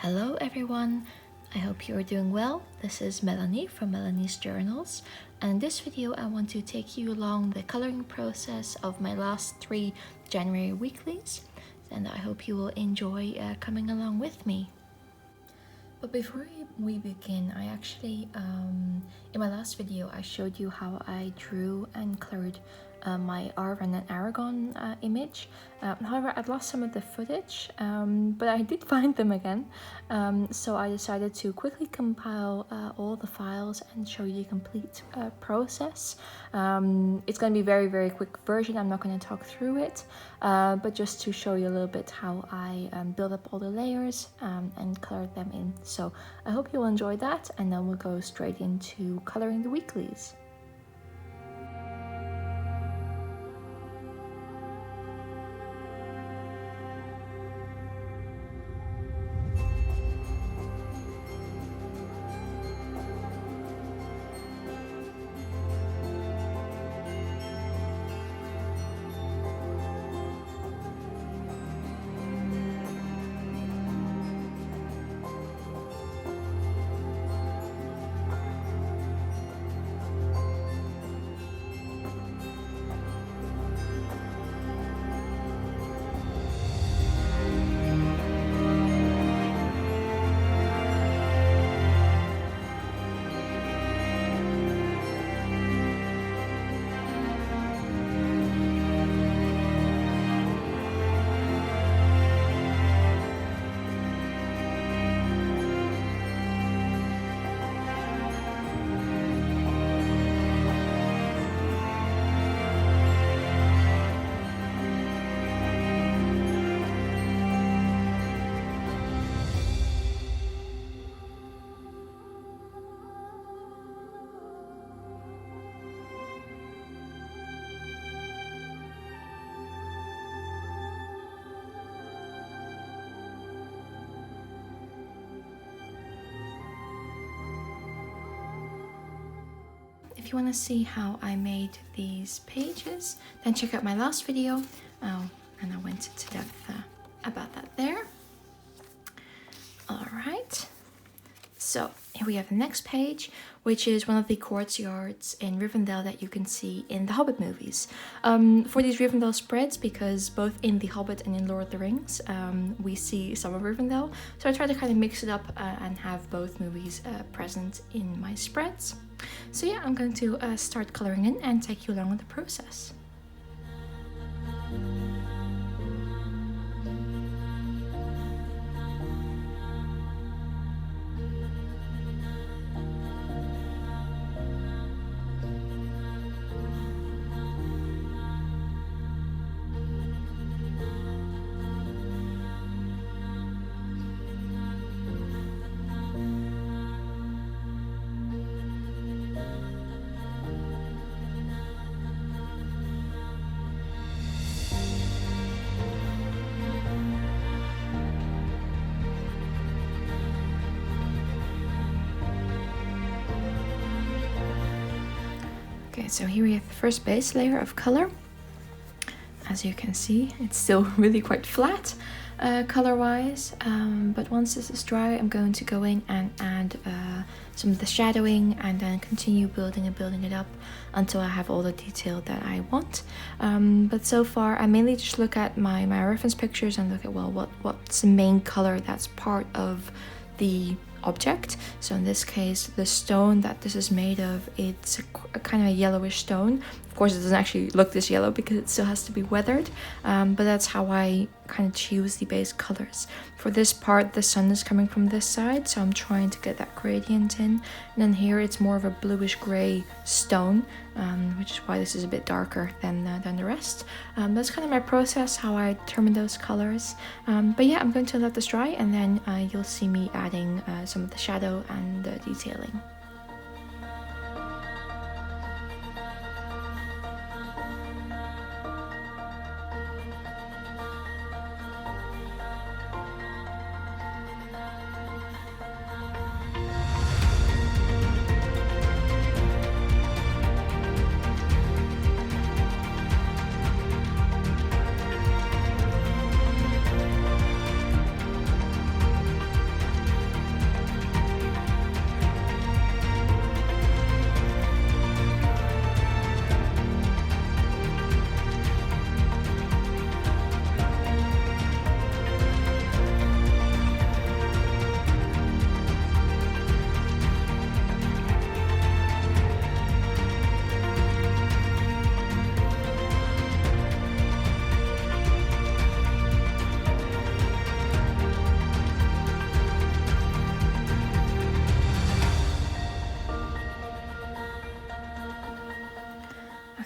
Hello everyone, I hope you are doing well. This is Melanie from Melanie's Journals, and in this video I want to take you along the coloring process of my last 3 January weeklies, and I hope you will enjoy coming along with me. But before we begin, I actually, in my last video I showed you how I drew and colored my Elrond and Aragorn image. However, I'd lost some of the footage, but I did find them again. So I decided to quickly compile all the files and show you the complete process. It's going to be a very quick version. I'm not going to talk through it, but just to show you a little bit how I build up all the layers and colored them in. So I hope you'll enjoy that, and then we'll go straight into coloring the weeklies. If you want to see how I made these pages, then check out my last video, and I went into depth about that there. Alright, so here we have the next page, which is one of the courtyards in Rivendell that you can see in the Hobbit movies. For these Rivendell spreads, because both in The Hobbit and in Lord of the Rings, we see some of Rivendell, so I try to kind of mix it up and have both movies present in my spreads. So yeah, I'm going to start coloring in and take you along with the process. Okay, so here we have the first base layer of color. As you can see, it's still really quite flat color-wise, but once this is dry, I'm going to go in and add some of the shadowing and then continue building it up until I have all the detail that I want. But so far, I mainly just look at my reference pictures and look at, well, what's the main color that's part of the object. So in this case, the stone that this is made of, it's a kind of a yellowish stone. Of course, it doesn't actually look this yellow because it still has to be weathered, but that's how I kind of choose the base colors. For this part, the sun is coming from this side, so I'm trying to get that gradient in. And then here, it's more of a bluish gray stone, which is why this is a bit darker than the rest. That's kind of my process, how I determine those colors. But yeah, I'm going to let this dry, and then you'll see me adding some of the shadow and the detailing.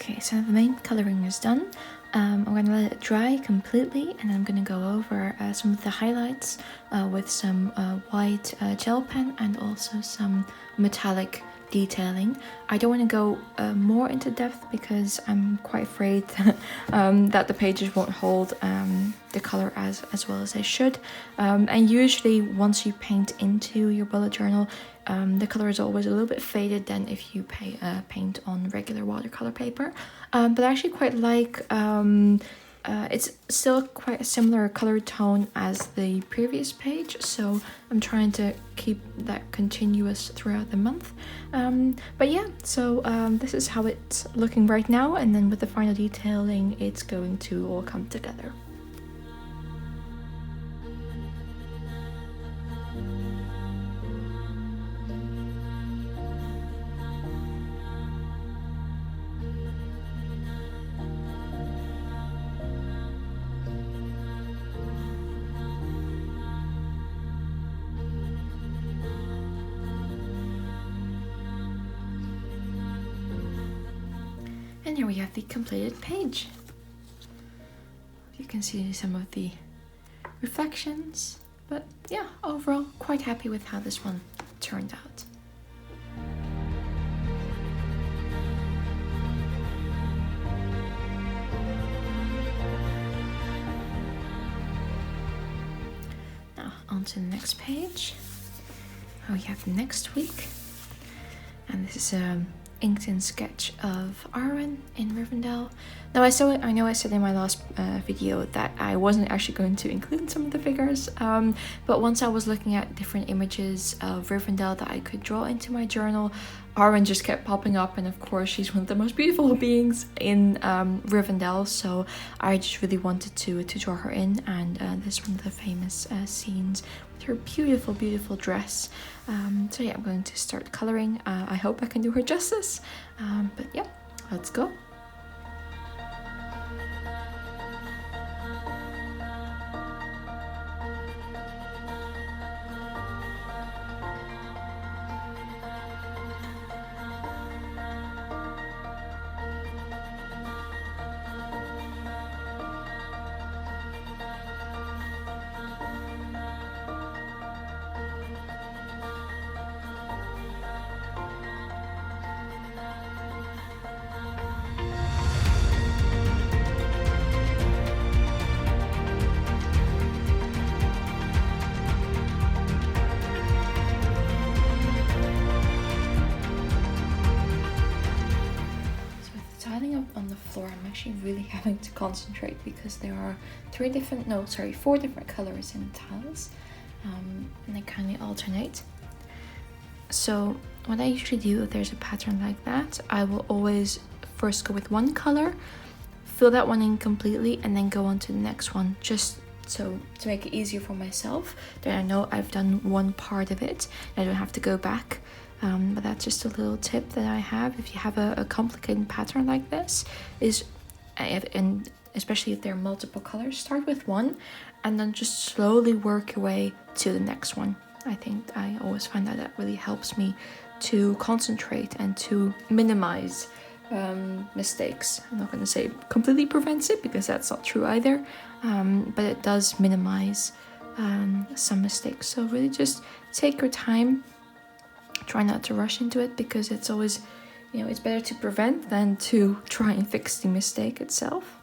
Okay, so the main coloring is done. I'm going to let it dry completely, and I'm going to go over some of the highlights with some white gel pen and also some metallic detailing. I don't want to go more into depth because I'm quite afraid that the pages won't hold the color as well as they should. And usually once you paint into your bullet journal, the color is always a little bit faded than if you paint on regular watercolor paper. But I actually quite like it's still quite a similar color tone as the previous page, so I'm trying to keep that continuous throughout the month. But yeah, so this is how it's looking right now, and then with the final detailing it's going to all come together. And here we have the completed page. You can see some of the reflections, but yeah, overall quite happy with how this one turned out. Now on to the next page. We have next week, and this is inked in sketch of Elrond in Rivendell. Now I know I said in my last video that I wasn't actually going to include some of the figures, but once I was looking at different images of Rivendell that I could draw into my journal, Elrond just kept popping up, and of course she's one of the most beautiful beings in Rivendell, so I just really wanted to draw her in, and this is one of the famous scenes with her beautiful dress. So yeah, I'm going to start coloring. I hope I can do her justice, but yeah, let's go. On the floor, I'm actually really having to concentrate because there are four different colors in the tiles, and they kind of alternate. So what I usually do if there's a pattern like that, I will always first go with one color, fill that one in completely, and then go on to the next one, just so to make it easier for myself. Then I know I've done one part of it, and I don't have to go back. But that's just a little tip that I have. If you have a complicated pattern like this, and especially if there are multiple colors, start with one and then just slowly work your way to the next one. I think I always find that really helps me to concentrate and to minimize mistakes. I'm not going to say completely prevents it because that's not true either, but it does minimize some mistakes. So really just take your time. Try not to rush into it because it's always, it's better to prevent than to try and fix the mistake itself.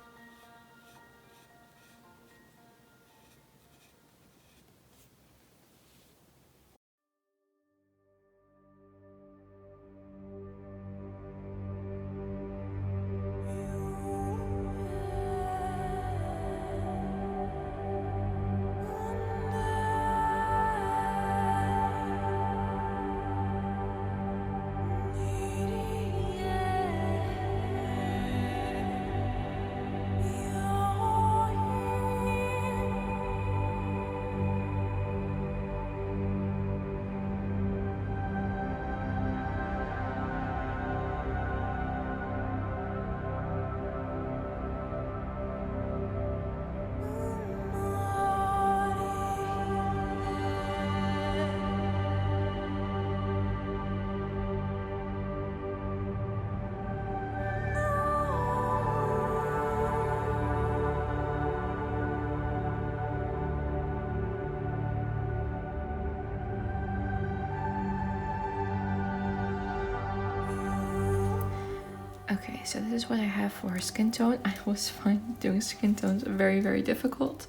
Okay, so this is what I have for her skin tone. I always find doing skin tones very, very difficult.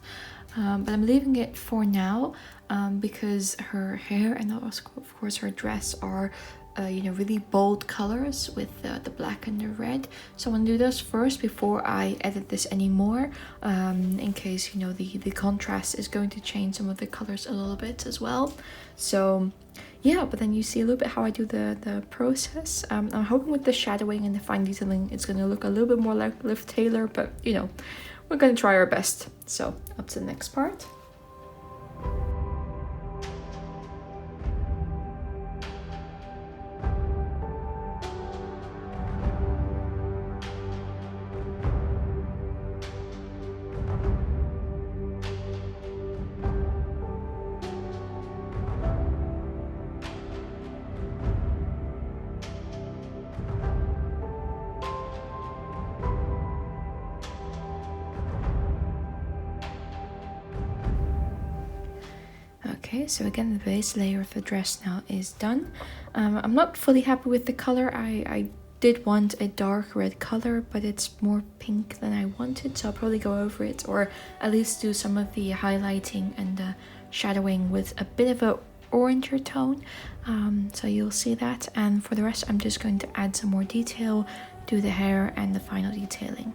But I'm leaving it for now because her hair and of course her dress are you know, really bold colors with the black and the red. So I'm gonna do those first before I edit this anymore, in case, you know, the contrast is going to change some of the colors a little bit as well. So yeah, but then you see a little bit how I do the process. I'm hoping with the shadowing and the fine detailing it's gonna look a little bit more like Liv Taylor, but you know, we're gonna try our best. So up to the next part. Okay, so again, the base layer of the dress now is done. I'm not fully happy with the color. I did want a dark red color, but it's more pink than I wanted, so I'll probably go over it, or at least do some of the highlighting and the shadowing with a bit of a oranger tone. So you'll see that, and for the rest I'm just going to add some more detail, do the hair and the final detailing.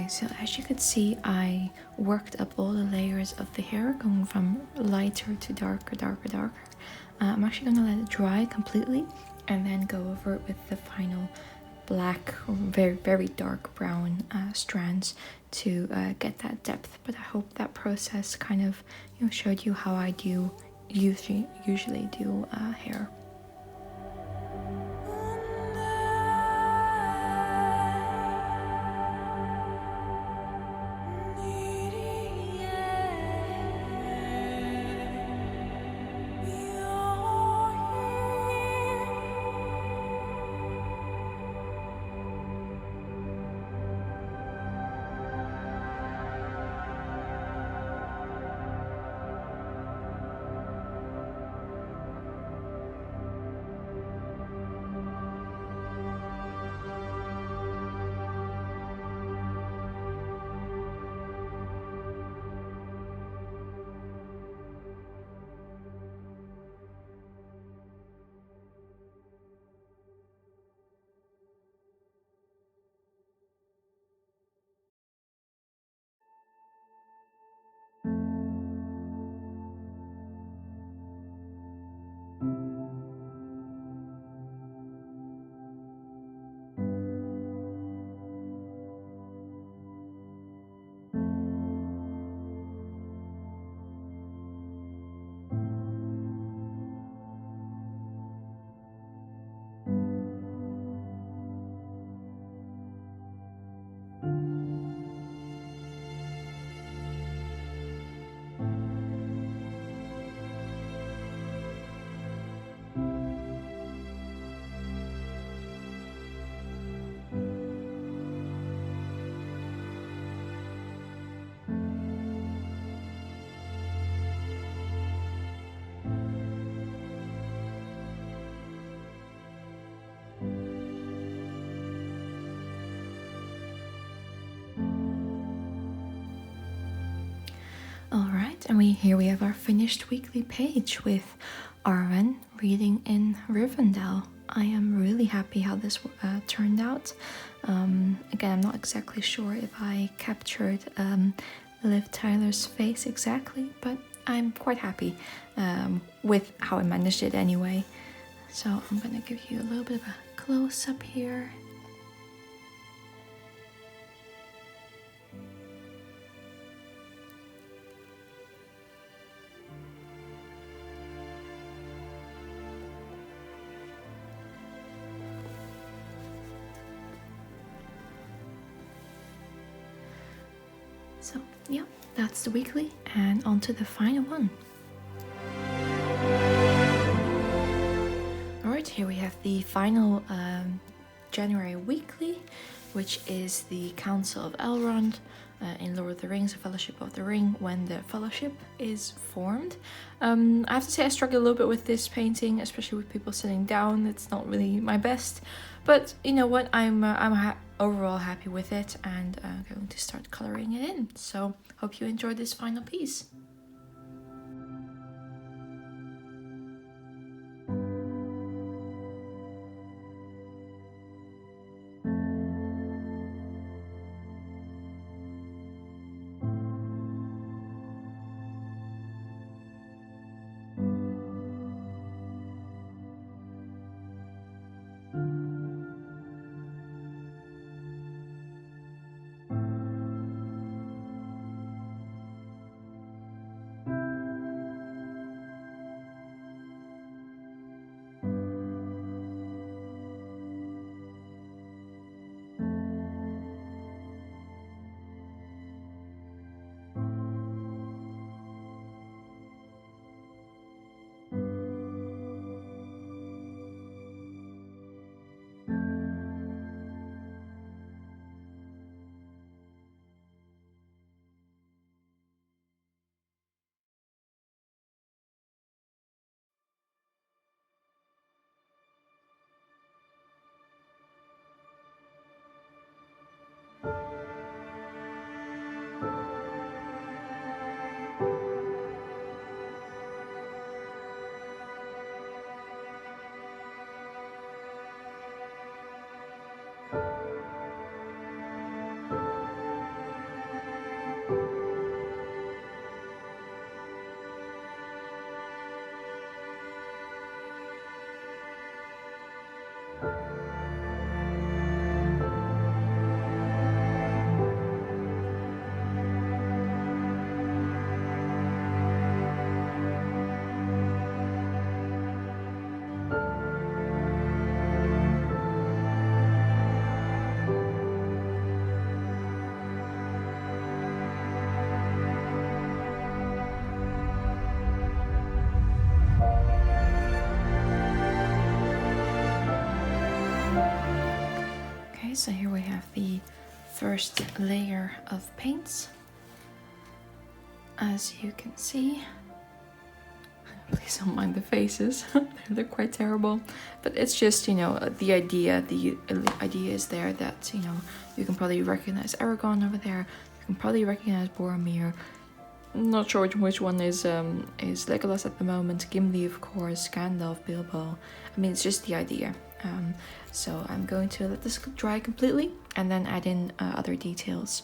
So as you could see, I worked up all the layers of the hair, going from lighter to darker, darker, darker. I'm actually going to let it dry completely and then go over it with the final black, very, very dark brown strands to get that depth. But I hope that process kind of, you know, showed you how I do usually do hair. Alright, and here we have our finished weekly page with Arwen reading in Rivendell. I am really happy how this turned out. Again, I'm not exactly sure if I captured Liv Tyler's face exactly, but I'm quite happy with how I managed it anyway. So I'm gonna give you a little bit of a close-up here. So yeah, that's the weekly, and on to the final one. Alright, here we have the final January weekly, which is the Council of Elrond in Lord of the Rings, the Fellowship of the Ring, when the Fellowship is formed. I have to say I struggle a little bit with this painting, especially with people sitting down. It's not really my best, but you know what, I'm overall happy with it, and I'm going to start coloring it in. So hope you enjoyed this final piece. So here we have the first layer of paints. As you can see, please don't mind the faces, they're quite terrible, but it's just, you know, the idea is there that, you know, you can probably recognize Aragorn over there, you can probably recognize Boromir. I'm not sure which one is Legolas at the moment, Gimli of course, Gandalf, Bilbo. I mean, it's just the idea. So I'm going to let this dry completely and then add in other details.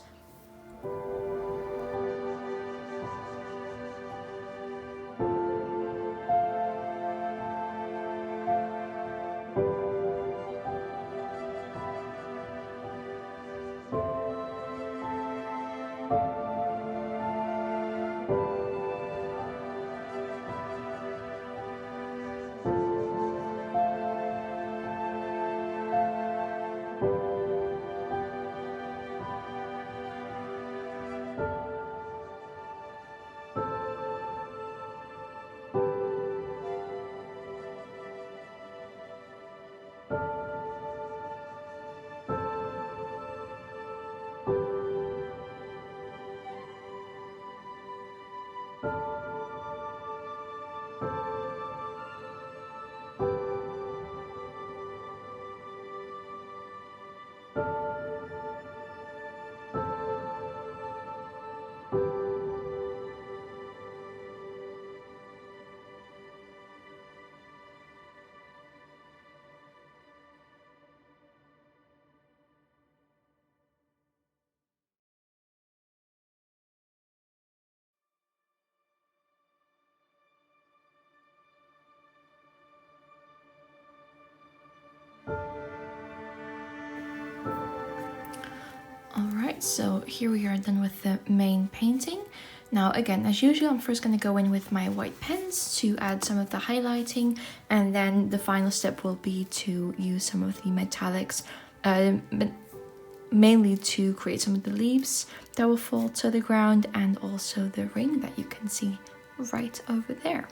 Alright, so here we are done with the main painting. Now again, as usual, I'm first going to go in with my white pens to add some of the highlighting, and then the final step will be to use some of the metallics, but mainly to create some of the leaves that will fall to the ground, and also the ring that you can see right over there.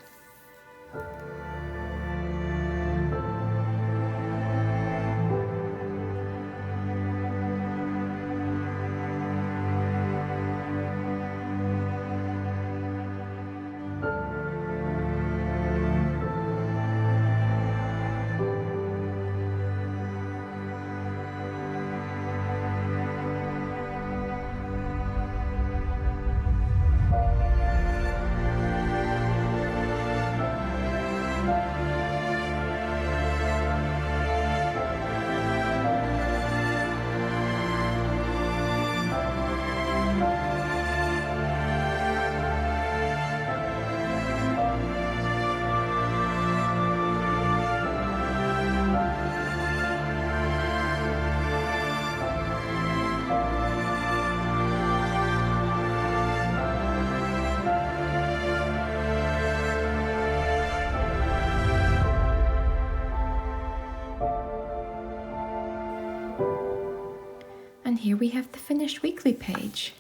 And here we have the finished weekly page.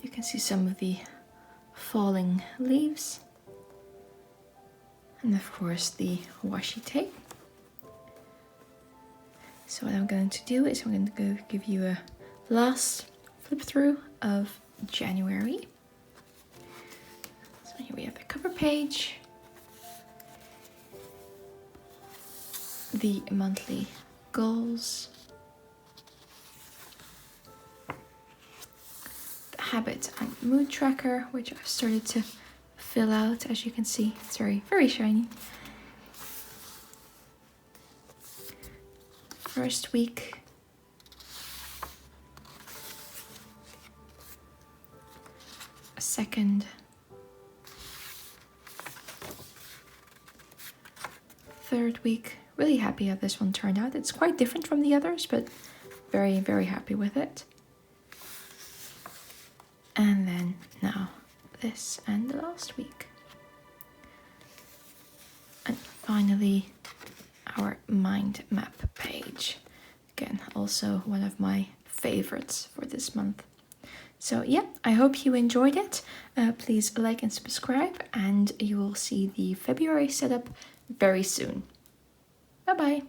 You can see some of the falling leaves. And of course the washi tape. So what I'm going to do is I'm going to go give you a last flip through of January. So here we have the cover page, the monthly goals, habit and mood tracker, which I've started to fill out. As you can see, it's very, very shiny. First week, second, third week. Really happy how this one turned out. It's quite different from the others, but very, very happy with it. And then now this and the last week. And finally our mind map page. Again, also one of my favorites for this month. So yeah, I hope you enjoyed it. Please like and subscribe, and you will see the February setup very soon. Bye bye.